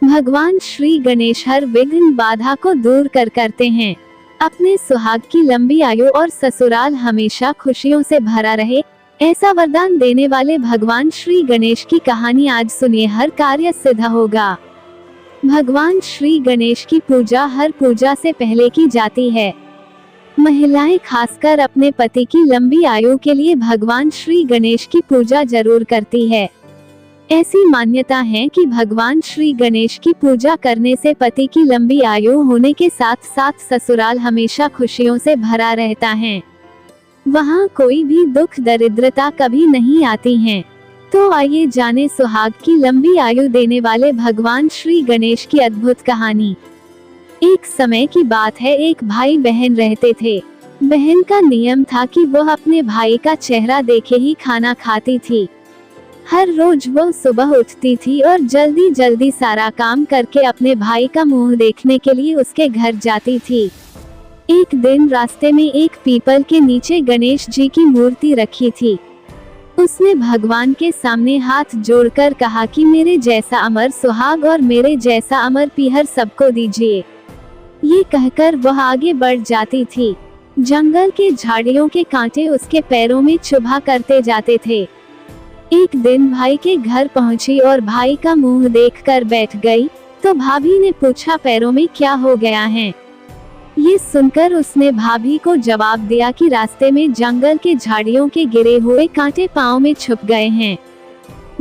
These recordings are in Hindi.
भगवान श्री गणेश हर विघ्न बाधा को दूर करते हैं। अपने सुहाग की लंबी आयु और ससुराल हमेशा खुशियों से भरा रहे, ऐसा वरदान देने वाले भगवान श्री गणेश की कहानी आज सुनिए। हर कार्य सिद्ध होगा। भगवान श्री गणेश की पूजा हर पूजा से पहले की जाती है। महिलाएं खासकर अपने पति की लंबी आयु के लिए भगवान श्री गणेश की पूजा जरूर करती है। ऐसी मान्यता है कि भगवान श्री गणेश की पूजा करने से पति की लंबी आयु होने के साथ साथ ससुराल हमेशा खुशियों से भरा रहता है। वहाँ कोई भी दुख दरिद्रता कभी नहीं आती है। तो आइए जाने सुहाग की लंबी आयु देने वाले भगवान श्री गणेश की अद्भुत कहानी। एक समय की बात है, एक भाई बहन रहते थे। बहन का नियम था कि वह अपने भाई का चेहरा देखे ही खाना खाती थी। हर रोज वह सुबह उठती थी और जल्दी जल्दी सारा काम करके अपने भाई का मुंह देखने के लिए उसके घर जाती थी। एक दिन रास्ते में एक पीपल के नीचे गणेश जी की मूर्ति रखी थी। उसने भगवान के सामने हाथ जोड़कर कहा कि मेरे जैसा अमर सुहाग और मेरे जैसा अमर पीहर सबको दीजिए। ये कहकर वह आगे बढ़ जाती थी। जंगल के झाड़ियों के कांटे उसके पैरों में चुभा करते जाते थे। एक दिन भाई के घर पहुंची और भाई का मुंह देखकर बैठ गई, तो भाभी ने पूछा पैरों में क्या हो गया है। ये सुनकर उसने भाभी को जवाब दिया कि रास्ते में जंगल के झाड़ियों के गिरे हुए कांटे पांव में छुप गए हैं।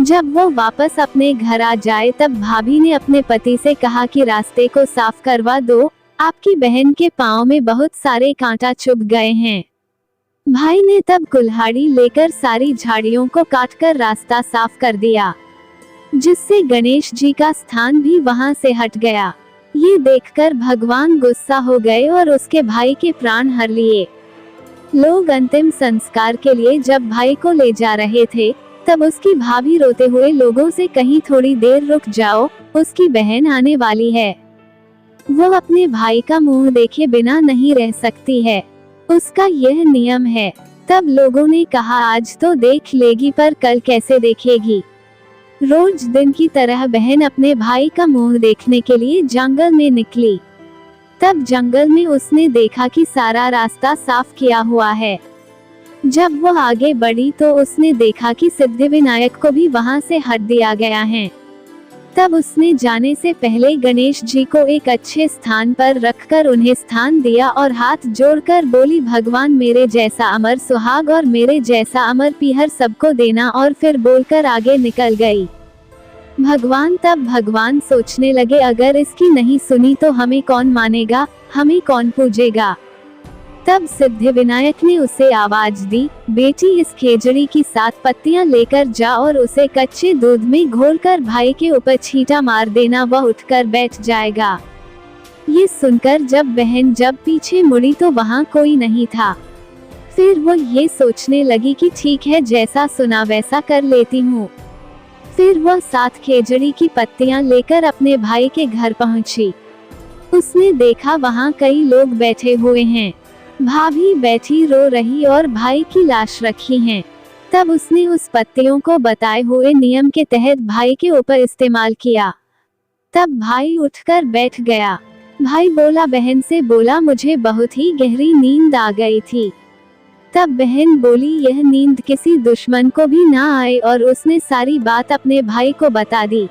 जब वो वापस अपने घर आ जाए तब भाभी ने अपने पति से कहा कि रास्ते को साफ करवा दो, आपकी बहन के पांव में बहुत सारे कांटा चुभ गए हैं। भाई ने तब कुल्हाड़ी लेकर सारी झाड़ियों को काटकर रास्ता साफ कर दिया, जिससे गणेश जी का स्थान भी वहां से हट गया। ये देखकर भगवान गुस्सा हो गए और उसके भाई के प्राण हर लिए। लोग अंतिम संस्कार के लिए जब भाई को ले जा रहे थे, तब उसकी भाभी रोते हुए लोगों से कहीं थोड़ी देर रुक जाओ, उसकी बहन आने वाली है। वो अपने भाई का मुंह देखे बिना नहीं रह सकती है, उसका यह नियम है। तब लोगों ने कहा आज तो देख लेगी पर कल कैसे देखेगी। रोज दिन की तरह बहन अपने भाई का मुंह देखने के लिए जंगल में निकली। तब जंगल में उसने देखा कि सारा रास्ता साफ किया हुआ है। जब वो आगे बढ़ी तो उसने देखा कि सिद्धिविनायक को भी वहां से हट दिया गया है। तब उसने जाने से पहले गणेश जी को एक अच्छे स्थान पर रखकर उन्हें स्थान दिया और हाथ जोड़कर बोली भगवान मेरे जैसा अमर सुहाग और मेरे जैसा अमर पीहर सबको देना, और फिर बोलकर आगे निकल गई। भगवान सोचने लगे अगर इसकी नहीं सुनी तो हमें कौन मानेगा, हमें कौन पूजेगा। तब सिद्धिविनायक ने उसे आवाज दी, बेटी इस खेजड़ी की 7 पत्तियां लेकर जा और उसे कच्चे दूध में घोलकर भाई के ऊपर छींटा मार देना, वह उठकर बैठ जाएगा। ये सुनकर जब बहन पीछे मुड़ी तो वहाँ कोई नहीं था। फिर वो ये सोचने लगी कि ठीक है, जैसा सुना वैसा कर लेती हूँ। फिर वह 7 खेजड़ी की पत्तियां लेकर अपने भाई के घर पहुँची। उसने देखा वहाँ कई लोग बैठे हुए हैं। भाभी बैठी रो रही और भाई की लाश रखी है। तब उसने उस पत्तियों को बताए हुए नियम के तहत भाई के ऊपर इस्तेमाल किया। तब भाई उठकर बैठ गया। भाई बहन से बोला मुझे बहुत ही गहरी नींद आ गई थी। तब बहन बोली यह नींद किसी दुश्मन को भी ना आए, और उसने सारी बात अपने भाई को बता दी।